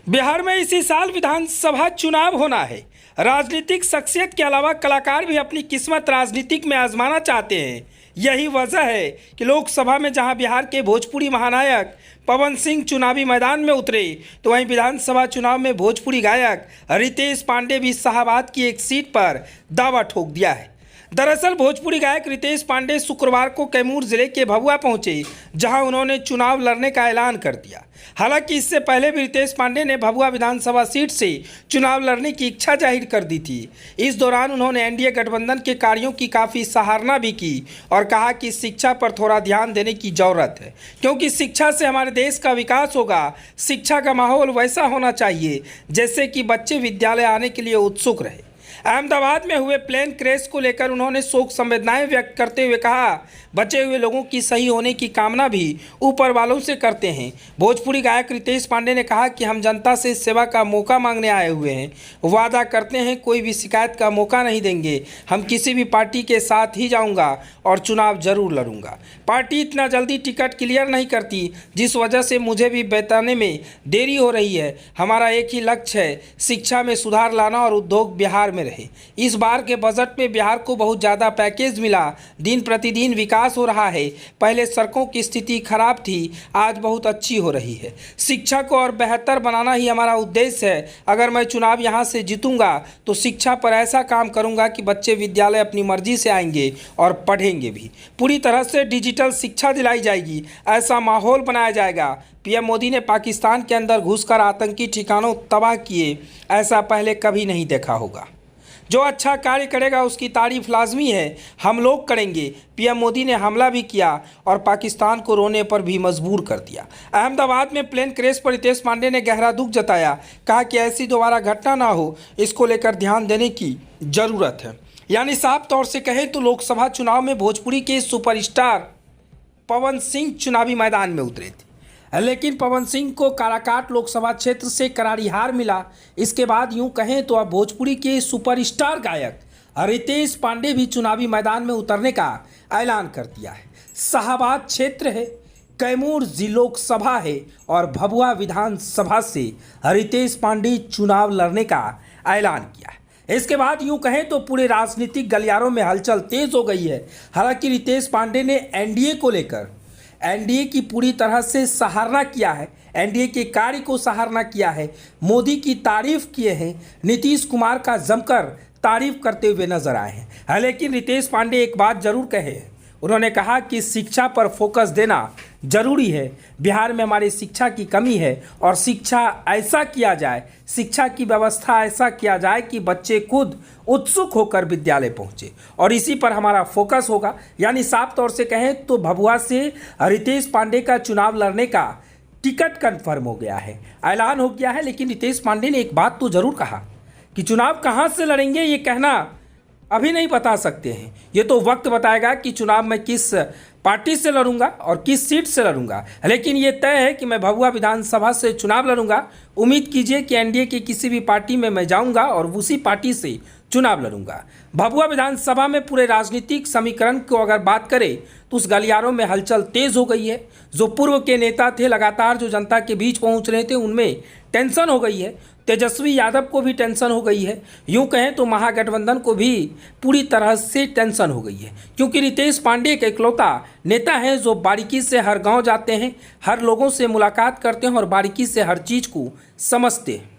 बिहार में इसी साल विधानसभा चुनाव होना है। राजनीतिक शख्सियत के अलावा कलाकार भी अपनी किस्मत राजनीतिक में आजमाना चाहते हैं। यही वजह है कि लोकसभा में जहां बिहार के भोजपुरी महानायक पवन सिंह चुनावी मैदान में उतरे, तो वहीं विधानसभा चुनाव में भोजपुरी गायक रितेश पांडे भी शाहाबाद की एक सीट पर दावा ठोक दिया है। दरअसल भोजपुरी गायक रितेश पांडे शुक्रवार को कैमूर जिले के भभुआ पहुंचे, जहां उन्होंने चुनाव लड़ने का ऐलान कर दिया। हालांकि इससे पहले भी रितेश पांडे ने भभुआ विधानसभा सीट से चुनाव लड़ने की इच्छा जाहिर कर दी थी। इस दौरान उन्होंने एनडीए गठबंधन के कार्यों की काफ़ी सराहना भी की और कहा कि शिक्षा पर थोड़ा ध्यान देने की ज़रूरत है, क्योंकि शिक्षा से हमारे देश का विकास होगा। शिक्षा का माहौल वैसा होना चाहिए जैसे कि बच्चे विद्यालय आने के लिए उत्सुक रहे। अहमदाबाद में हुए प्लेन क्रैश को लेकर उन्होंने शोक संवेदनाएं व्यक्त करते हुए कहा, बचे हुए लोगों की सही होने की कामना भी ऊपर वालों से करते हैं। भोजपुरी गायक रितेश पांडे ने कहा कि हम जनता से सेवा का मौका मांगने आए हुए हैं। वादा करते हैं कोई भी शिकायत का मौका नहीं देंगे। हम किसी भी पार्टी के साथ ही जाऊंगा और चुनाव जरूर लड़ूंगा। पार्टी इतना जल्दी टिकट क्लियर नहीं करती, जिस वजह से मुझे भी बताने में देरी हो रही है। हमारा एक ही लक्ष्य है, शिक्षा में सुधार लाना और उद्योग बिहार में रहे। इस बार के बजट में बिहार को बहुत ज़्यादा पैकेज मिला। दिन प्रतिदिन विकास हो रहा है। पहले सड़कों की स्थिति खराब थी, आज बहुत अच्छी हो रही है। शिक्षा को और बेहतर बनाना ही हमारा उद्देश्य है। अगर मैं चुनाव यहाँ से जीतूंगा तो शिक्षा पर ऐसा काम करूंगा कि बच्चे विद्यालय अपनी मर्जी से आएंगे और पढ़ेंगे भी। पूरी तरह से डिजिटल शिक्षा दिलाई जाएगी, ऐसा माहौल बनाया जाएगा। पीएम मोदी ने पाकिस्तान के अंदर घुसकर आतंकी ठिकानों तबाह किए, ऐसा पहले कभी नहीं देखा होगा। जो अच्छा कार्य करेगा उसकी तारीफ लाजमी है, हम लोग करेंगे। पीएम मोदी ने हमला भी किया और पाकिस्तान को रोने पर भी मजबूर कर दिया। अहमदाबाद में प्लेन क्रैश पर रितेश पांडे ने गहरा दुख जताया, कहा कि ऐसी दोबारा घटना ना हो, इसको लेकर ध्यान देने की ज़रूरत है। यानी साफ तौर से कहें तो लोकसभा चुनाव में भोजपुरी के सुपरस्टार पवन सिंह चुनावी मैदान में उतरे थे, लेकिन पवन सिंह को काराकाट लोकसभा क्षेत्र से करारी हार मिला। इसके बाद यूं कहें तो अब भोजपुरी के सुपरस्टार गायक रितेश पांडे भी चुनावी मैदान में उतरने का ऐलान कर दिया है। शाहाबाद क्षेत्र है, कैमूर लोकसभा है और भभुआ विधानसभा से रितेश पांडे चुनाव लड़ने का ऐलान किया है। इसके बाद यूं कहें तो पूरे राजनीतिक गलियारों में हलचल तेज हो गई है। हालांकि रितेश पांडे ने एनडीए को लेकर एनडीए की पूरी तरह से सराहना किया है, एनडीए के कार्य को सराहना किया है, मोदी की तारीफ किए हैं, नीतीश कुमार का जमकर तारीफ करते हुए नजर आए हैं। लेकिन रितेश पांडे एक बात जरूर कहे, उन्होंने कहा कि शिक्षा पर फोकस देना जरूरी है। बिहार में हमारी शिक्षा की कमी है और शिक्षा ऐसा किया जाए, शिक्षा की व्यवस्था ऐसा किया जाए कि बच्चे खुद उत्सुक होकर विद्यालय पहुंचे, और इसी पर हमारा फोकस होगा। यानी साफ तौर से कहें तो भभुआ से रितेश पांडे का चुनाव लड़ने का टिकट कन्फर्म हो गया है, ऐलान हो गया है। लेकिन रितेश पांडे ने एक बात तो जरूर कहा कि चुनाव कहाँ से लड़ेंगे ये कहना अभी नहीं बता सकते हैं। ये तो वक्त बताएगा कि चुनाव में किस पार्टी से लड़ूंगा और किस सीट से लड़ूंगा। लेकिन ये तय है कि मैं भभुआ विधानसभा से चुनाव लड़ूंगा। उम्मीद कीजिए कि एनडीए की किसी भी पार्टी में मैं जाऊंगा और उसी पार्टी से चुनाव लड़ूंगा। भभुआ विधानसभा में पूरे राजनीतिक समीकरण को अगर बात करें तो उस गलियारों में हलचल तेज हो गई है। जो पूर्व के नेता थे, लगातार जो जनता के बीच पहुंच रहे थे, उनमें टेंशन हो गई है। तेजस्वी यादव को भी टेंशन हो गई है। यूं कहें तो महागठबंधन को भी पूरी तरह से टेंशन हो गई है, क्योंकि रितेश पांडे एक इकलौता नेता हैं जो बारीकी से हर गांव जाते हैं, हर लोगों से मुलाकात करते हैं और बारीकी से हर चीज़ को समझते हैं।